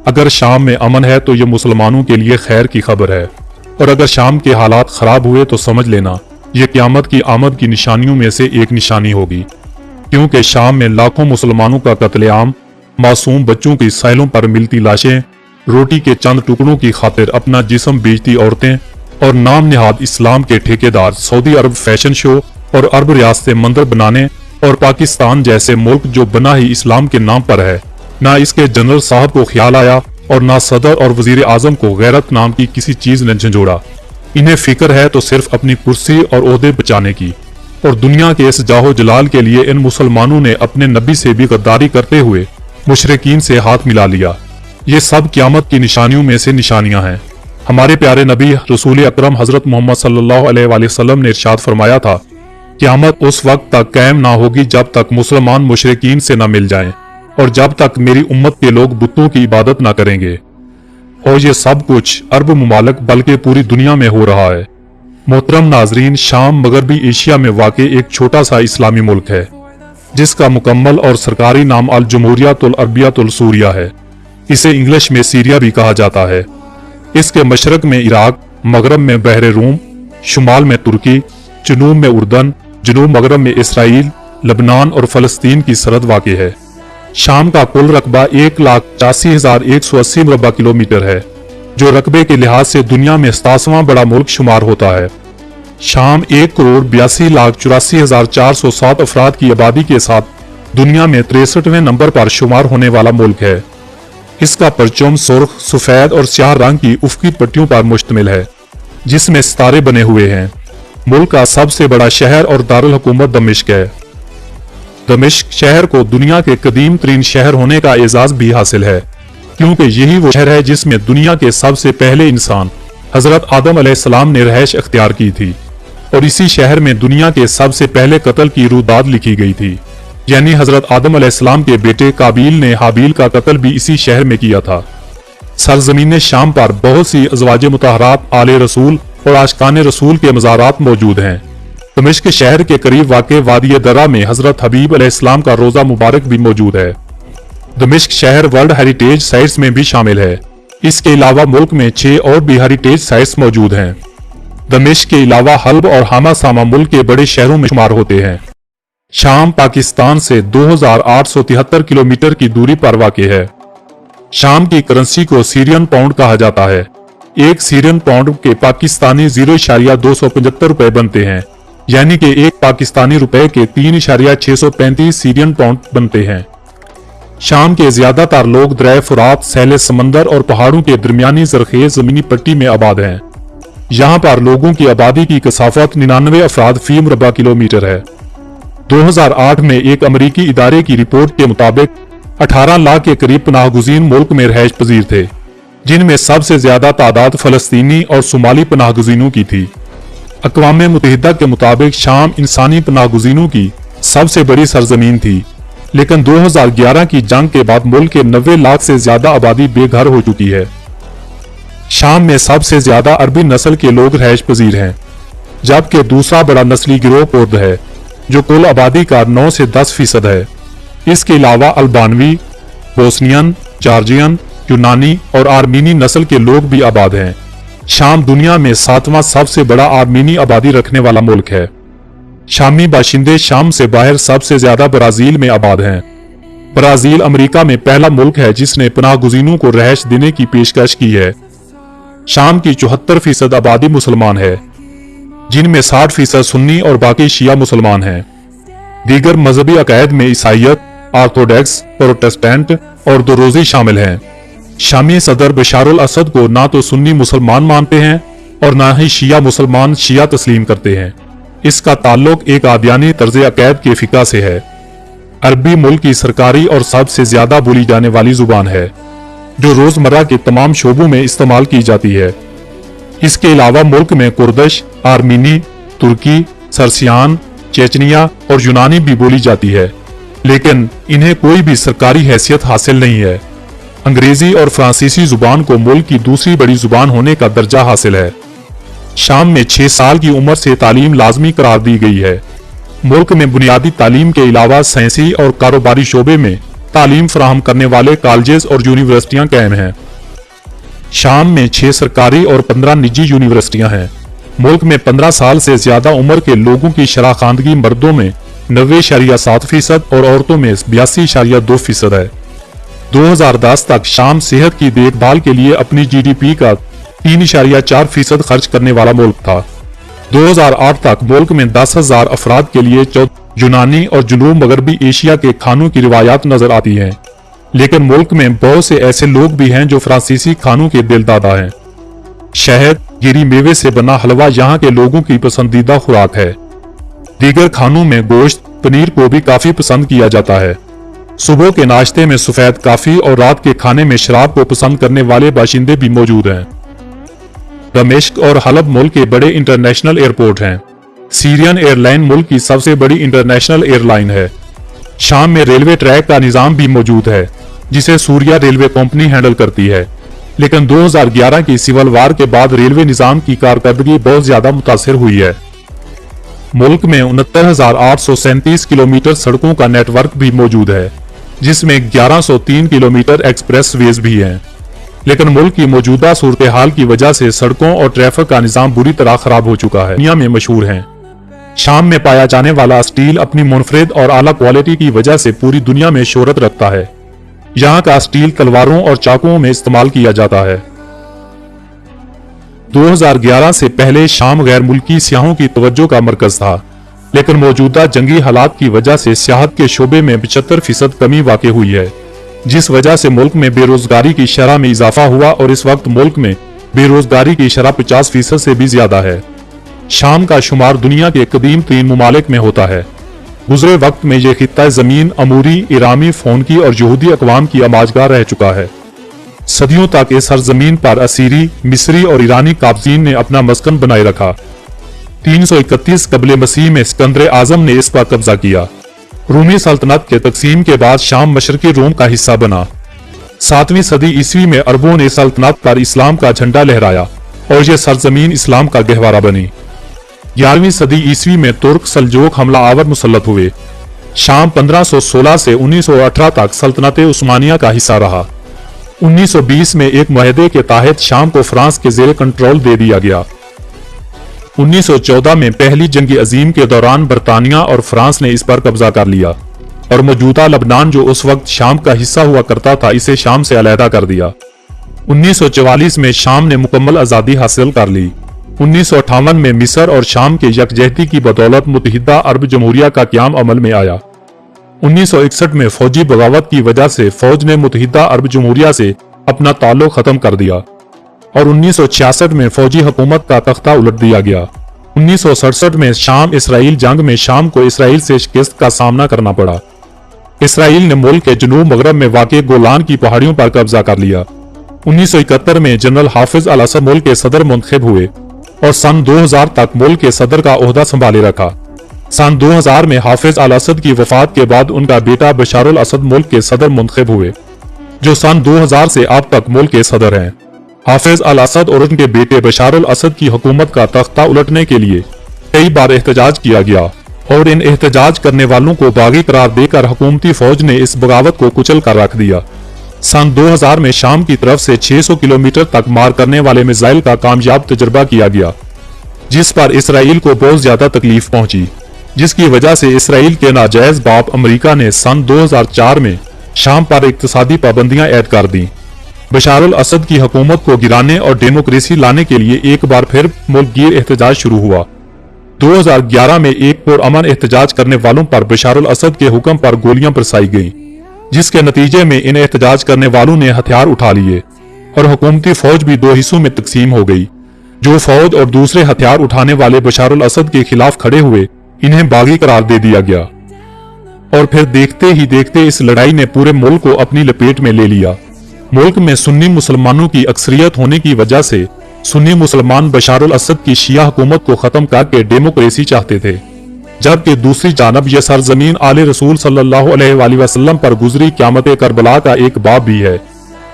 अगर शाम में अमन है तो ये मुसलमानों के लिए खैर की खबर है, और अगर शाम के हालात खराब हुए तो समझ लेना ये क़यामत की आमद की निशानियों में से एक निशानी होगी, क्योंकि शाम में लाखों मुसलमानों का कत्लेआम, मासूम बच्चों की साइलों पर मिलती लाशें, रोटी के चंद टुकड़ों की खातिर अपना जिस्म बेचती औरतें और नाम निहाद इस्लाम के ठेकेदार सऊदी अरब फैशन शो और अरब रियासतें मंदिर बनाने, और पाकिस्तान जैसे मुल्क जो बना ही इस्लाम के नाम पर है, ना इसके जनरल साहब को ख्याल आया और ना सदर और वजीर आजम को गैरत नाम की किसी चीज ने झंझोड़ा। इन्हें फिक्र है तो सिर्फ अपनी कुर्सी और ओहदे बचाने की, और दुनिया के इस जाहो जलाल के लिए इन मुसलमानों ने अपने नबी से भी गद्दारी करते हुए मुशरिकीन से हाथ मिला लिया। ये सब क़यामत की निशानियों में से निशानियां हैं। हमारे प्यारे नबी रसूल अकरम हजरत मोहम्मद सल्लल्लाहु अलैहि वसल्लम ने इरशाद फरमाया था, क़यामत उस वक्त तक कायम ना होगी जब तक मुसलमान मुशरिकीन से न मिल जाएं, और जब तक मेरी उम्मत के लोग बुतों की इबादत ना करेंगे। और ये सब कुछ अरब मुमालिक बल्कि पूरी दुनिया में हो रहा है। मोहतरम नाजरीन, शाम मगरबी एशिया में वाक़ एक छोटा सा इस्लामी मुल्क है, जिसका मुकम्मल और सरकारी नाम अल जमहूरियतुल अरबियतुल सूरिया है। इसे इंग्लिश में सीरिया भी कहा जाता है। इसके मशरक में इराक, मगरब में बहरे रूम, शुमाल में तुर्की, जनूब में उर्दन, जनूब मगरब में इसराइल, लबनान और फलस्तीन की सरहद वाक़ है। शाम का कुल रकबा 1,85,180 मुरबा किलोमीटर है, जो रकबे के लिहाज से दुनिया में 67वां बड़ा मुल्क शुमार होता है। शाम 1,82,84,407 अफराद की आबादी के साथ दुनिया में 63वें नंबर पर शुमार होने वाला मुल्क है। इसका परचम सुर्ख, सफेद और स्याह रंग की उफ़क़ी पट्टियों पर मुश्तमिल है, जिसमें सितारे बने हुए हैं। मुल्क का सबसे बड़ा शहर और दारुल हुकूमत दमिश्क है। दमिश्क शहर को दुनिया के कदीम तरीन शहर होने का एजाज भी हासिल है, क्योंकि यही वो शहर है जिसमें दुनिया के सबसे पहले इंसान हजरत आदम अलैहिस्सलाम ने रहायश अख्तियार की थी, और इसी शहर में दुनिया के सबसे पहले कत्ल की रूदाद लिखी गई थी, यानी हजरत आदम अलैहिस्सलाम के बेटे काबिल ने हाबिल का कत्ल भी इसी शहर में किया था। सरजमीन शाम पर बहुत सी अज़वाज मुतहरात, आले रसूल और आशिकाने रसूल के मज़ारात मौजूद हैं। दमिश्क शहर के करीब वाक़े वादी दर्रा में हजरत हबीब अलैहिस्सलाम का रोज़ा मुबारक भी मौजूद है। दमिश्क शहर वर्ल्ड हेरिटेज साइट्स में भी शामिल है। इसके अलावा मुल्क में 6 और भी हेरिटेज साइट्स मौजूद हैं। दमिश्क के अलावा हल्ब और हामा सामा मुल्क के बड़े शहरों में शुमार होते हैं। शाम पाकिस्तान से 2,873 किलोमीटर की दूरी पर वाक़े है। शाम की करेंसी को सीरियन पाउंड कहा जाता है। एक सीरियन पाउंड के पाकिस्तानी 0.275 रुपए बनते हैं, यानी कि एक पाकिस्तानी रुपए के 3.635 सीरियन पाउंड बनते हैं। शाम के ज्यादातर लोग दरिया फुरात, सैले समंदर और पहाड़ों के दरमियानी जरखेज जमीनी पट्टी में आबाद हैं। यहाँ पर लोगों की आबादी की कसाफत 99 अफराद फी मुरबा किलोमीटर है। 2008 में एक अमरीकी इदारे की रिपोर्ट के मुताबिक 18 लाख के करीब पनाहगुज़ीन मुल्क में रहायश पजीर थे, जिनमें सबसे ज्यादा तादाद फलस्तीनी और सोमाली पनाहगुज़ीनों की थी। अक़वाम मुत्तहिदा के मुताबिक शाम इंसानी पनाहगुज़ीनों की सबसे बड़ी सरजमीन थी, लेकिन 2011 की जंग के बाद मुल्क के 90 लाख से ज्यादा आबादी बेघर हो चुकी है। शाम में सबसे ज्यादा अरबी नस्ल के लोग रहायश पजीर हैं, जबकि दूसरा बड़ा नस्ली गिरोह कुर्द है, जो कुल आबादी का 9 से 10% है। इसके अलावा अल्बानवी, बोस्नियन, जॉर्जियन, यूनानी और आर्मीनी नस्ल के लोग भी आबाद हैं। शाम दुनिया में 7वां सबसे बड़ा आर्मीनी आबादी रखने वाला मुल्क है। शामी बाशिंदे शाम से बाहर सबसे ज्यादा ब्राजील में आबाद हैं। ब्राजील अमेरिका में पहला मुल्क है जिसने पनाहगुज़ीनों को रहायश देने की पेशकश की है। शाम की 74% आबादी मुसलमान है, जिनमें 60% सुन्नी और बाकी शिया मुसलमान हैं। दीगर मजहबी अकायद में ईसाइयत, ऑर्थोडॉक्स, प्रोटेस्टेंट और दुरोज़ी शामिल हैं। शामी सदर बशारुल असद को ना तो सुन्नी मुसलमान मानते हैं और ना ही शिया मुसलमान शिया तस्लीम करते हैं। इसका ताल्लुक एक आदियानी तर्ज अकायद के फिका से है। अरबी मुल्क की सरकारी और सबसे ज्यादा बोली जाने वाली जुबान है, जो रोजमर्रा के तमाम शोबों में इस्तेमाल की जाती है। इसके अलावा मुल्क में कुर्दिश, आर्मीनी, तुर्की, सर्सियान, चेचनिया और यूनानी भी बोली जाती है, लेकिन इन्हें कोई भी सरकारी हैसियत हासिल नहीं है। अंग्रेजी और फ्रांसीसी जुबान को मुल्क की दूसरी बड़ी जुबान होने का दर्जा हासिल है। शाम में 6 साल की उम्र से तालीम लाजमी करार दी गई है। मुल्क में बुनियादी तालीम के अलावा साइंसी और कारोबारी शोबे में تعلیم فراہم کرنے والے کالجز اور یونیورسٹیاں قائم ہیں۔ شام میں 6 سرکاری اور 15 نجی یونیورسٹیاں ہیں۔ ملک میں 15 سال سے زیادہ عمر کے لوگوں کی شرح خواندگی مردوں میں 90.7% اور عورتوں میں 82.2% ہے۔ 2010 تک شام صحت کی دیکھ بھال کے لیے اپنی جی ڈی پی کا 3.4% خرچ کرنے والا ملک تھا۔ 2008 تک ملک میں 10,000 افراد کے لیے یونانی اور جنوب مغربی ایشیا کے کھانوں کی روایات نظر آتی ہیں، لیکن ملک میں بہت سے ایسے لوگ بھی ہیں جو فرانسیسی کھانوں کے دل دادا ہیں۔ شہد، گیری میوے سے بنا حلوہ یہاں کے لوگوں کی پسندیدہ خوراک ہے۔ دیگر کھانوں میں گوشت، پنیر کو بھی کافی پسند کیا جاتا ہے۔ صبح کے ناشتے میں سفید کافی اور رات کے کھانے میں شراب کو پسند کرنے والے باشندے بھی موجود ہیں۔ دمشق اور حلب ملک کے بڑے انٹرنیشنل ایئرپورٹ ہیں۔ سیرین ایئر لائن ملک کی سب سے بڑی انٹرنیشنل ایئر لائن ہے۔ شام میں ریلوے ٹریک کا نظام بھی موجود ہے جسے سوریا ریلوے کمپنی ہینڈل کرتی ہے، لیکن 2011 کی سول وار کے بعد ریلوے نظام کی کارکردگی بہت زیادہ متاثر ہوئی ہے۔ ملک میں 69,837 کلومیٹر سڑکوں کا نیٹ ورک بھی موجود ہے، جس میں 1103 کلومیٹر ایکسپریس ویز بھی ہیں، لیکن ملک کی موجودہ صورتحال کی وجہ سے سڑکوں اور ٹریفک کا نظام بری طرح خراب ہو چکا ہے۔ دنیا میں مشہور ہیں۔ شام میں پایا جانے والا اسٹیل اپنی منفرد اور اعلیٰ کوالٹی کی وجہ سے پوری دنیا میں شہرت رکھتا ہے۔ یہاں کا اسٹیل تلواروں اور چاقوؤں میں استعمال کیا جاتا ہے۔ 2011 سے پہلے شام غیر ملکی سیاحوں کی توجہ کا مرکز تھا، لیکن موجودہ جنگی حالات کی وجہ سے سیاحت کے شعبے میں 75% کمی واقع ہوئی ہے، جس وجہ سے ملک میں بے روزگاری کی شرح میں اضافہ ہوا اور اس وقت ملک میں بے روزگاری کی شرح 50% سے بھی زیادہ ہے۔ شام کا شمار دنیا کے قدیم ترین ممالک میں ہوتا ہے۔ گزرے وقت میں یہ خطہ زمین اموری، ایرامی، فونکی اور یہودی اقوام کی آماجگاہ رہ چکا ہے۔ صدیوں تک اس سرزمین پر اسیری، مصری اور ایرانی قابضین نے اپنا مسکن بنائے رکھا۔ 331 قبل مسیح میں اسکندر اعظم نے اس پر قبضہ کیا۔ رومی سلطنت کے تقسیم کے بعد شام مشرقی روم کا حصہ بنا۔ 7ویں صدی عیسوی میں عربوں نے سلطنت پر اسلام کا جھنڈا لہرایا اور یہ سرزمین اسلام کا گہوارہ بنی۔ 11ویں صدی عیسوی میں ترک سلجوق حملہ آور مسلط ہوئے۔ شام 1516 سے 1918 تک سلطنت عثمانیہ کا حصہ رہا۔ 1920 میں ایک معاہدے کے تحت شام کو فرانس کے زیر کنٹرول دے دیا گیا۔ 1914 میں پہلی جنگ عظیم کے دوران برطانیہ اور فرانس نے اس پر قبضہ کر لیا اور موجودہ لبنان جو اس وقت شام کا حصہ ہوا کرتا تھا اسے شام سے علیحدہ کر دیا۔ 1944 میں شام نے مکمل آزادی حاصل کر لی۔ 1958 میں مصر اور شام کے یکجہتی کی بدولت متحدہ عرب جمہوریہ کا قیام عمل میں آیا۔ 1961 میں فوجی بغاوت کی وجہ سے فوج نے متحدہ عرب جمہوریہ سے اپنا تعلق ختم کر دیا اور 1966 میں فوجی حکومت کا تختہ الٹ دیا گیا۔ 1967 میں شام اسرائیل جنگ میں شام کو اسرائیل سے شکست کا سامنا کرنا پڑا۔ اسرائیل نے ملک کے جنوب مغرب میں واقع گولان کی پہاڑیوں پر قبضہ کر لیا۔ 1971 میں جنرل حافظ الاسد ملک کے صدر منتخب ہوئے اور سن 2000 تک ملک کے صدر کا عہدہ سنبھالے رکھا۔ سن 2000 میں حافظ الاسد کی وفات کے بعد ان کا بیٹا بشار الاسد ملک کے صدر منتخب ہوئے، جو سن 2000 سے اب تک ملک کے صدر ہیں۔ حافظ الاسد اور ان کے بیٹے بشار الاسد کی حکومت کا تختہ الٹنے کے لیے کئی بار احتجاج کیا گیا اور ان احتجاج کرنے والوں کو باغی قرار دے کر حکومتی فوج نے اس بغاوت کو کچل کر رکھ دیا۔ سن 2000 میں شام کی طرف سے 600 کلومیٹر تک مار کرنے والے میزائل کا کامیاب تجربہ کیا گیا، جس پر اسرائیل کو بہت زیادہ تکلیف پہنچی، جس کی وجہ سے اسرائیل کے ناجائز باپ امریکہ نے سن 2004 میں شام پر اقتصادی پابندیاں عائد کر دیں۔ بشار الاسد کی حکومت کو گرانے اور ڈیموکریسی لانے کے لیے ایک بار پھر ملک گیر احتجاج شروع ہوا۔ 2011 میں ایک پرامن احتجاج کرنے والوں پر بشار الاسد کے حکم پر گولیاں برسائی گئیں، جس کے نتیجے میں ان احتجاج کرنے والوں نے ہتھیار اٹھا لیے اور حکومتی فوج بھی دو حصوں میں تقسیم ہو گئی۔ جو فوج اور دوسرے ہتھیار اٹھانے والے بشار الاسد کے خلاف کھڑے ہوئے انہیں باغی قرار دے دیا گیا اور پھر دیکھتے ہی دیکھتے اس لڑائی نے پورے ملک کو اپنی لپیٹ میں لے لیا۔ ملک میں سنی مسلمانوں کی اکثریت ہونے کی وجہ سے سنی مسلمان بشار الاسد کی شیعہ حکومت کو ختم کر کے ڈیموکریسی چاہتے تھے، جبکہ دوسری جانب یہ سرزمین آل رسول صلی اللہ علیہ وآلہ وسلم پر گزری قیامت کربلا کا ایک باب بھی ہے،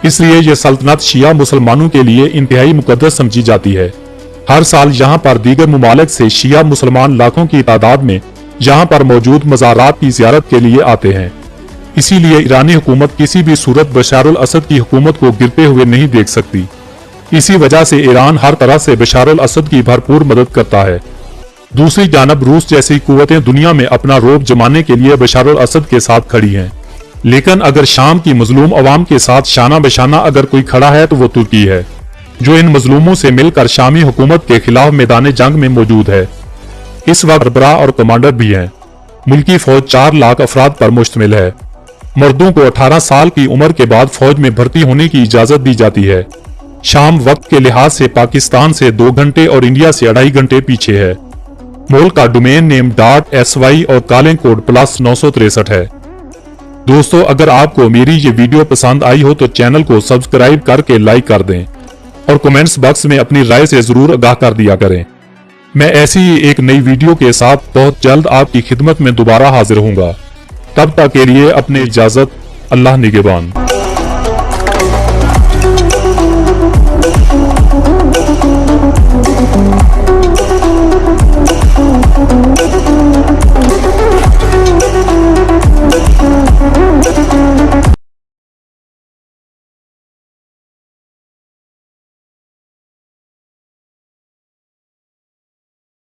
اس لیے یہ سلطنت شیعہ مسلمانوں کے لیے انتہائی مقدس سمجھی جاتی ہے۔ ہر سال یہاں پر دیگر ممالک سے شیعہ مسلمان لاکھوں کی تعداد میں یہاں پر موجود مزارات کی زیارت کے لیے آتے ہیں۔ इसीलिए ईरानी हुकूमत किसी भी सूरत बशार अल असद की हुकूमत को गिरते हुए नहीं देख सकती। इसी वजह से ईरान हर तरह से बशार अल असद की भरपूर मदद करता है। दूसरी जानब रूस जैसी कुव्वतें दुनिया में अपना रोब जमाने के लिए बशार अल असद के साथ खड़ी हैं। लेकिन अगर शाम की मजलूम अवाम के साथ शाना बशाना अगर कोई खड़ा है तो वो तुर्की है, जो इन मजलूमों से मिलकर शामी हुकूमत के खिलाफ मैदान जंग में मौजूद है। इस वक्त सरबराह और कमांडर भी हैं। मुल्की फौज 4 लाख अफराद पर मुश्तमिल है। मर्दों को 18 साल की उम्र के बाद फौज में भर्ती होने की इजाजत दी जाती है। शाम वक्त के लिहाज से पाकिस्तान से 2 घंटे और इंडिया से 2.5 घंटे पीछे है। मुल्क का डोमेन नेम .sy और कॉलिंग कोड +963 है। दोस्तों, अगर आपको मेरी ये वीडियो पसंद आई हो तो चैनल को सब्सक्राइब करके लाइक कर दें और कमेंट्स बॉक्स में अपनी राय से जरूर आगाह कर दिया करें। मैं ऐसी ही एक नई वीडियो के साथ बहुत जल्द आपकी खिदमत में दोबारा हाजिर होऊंगा। तब तक के लिए अपनी इजाजत। अल्लाह निगहबान।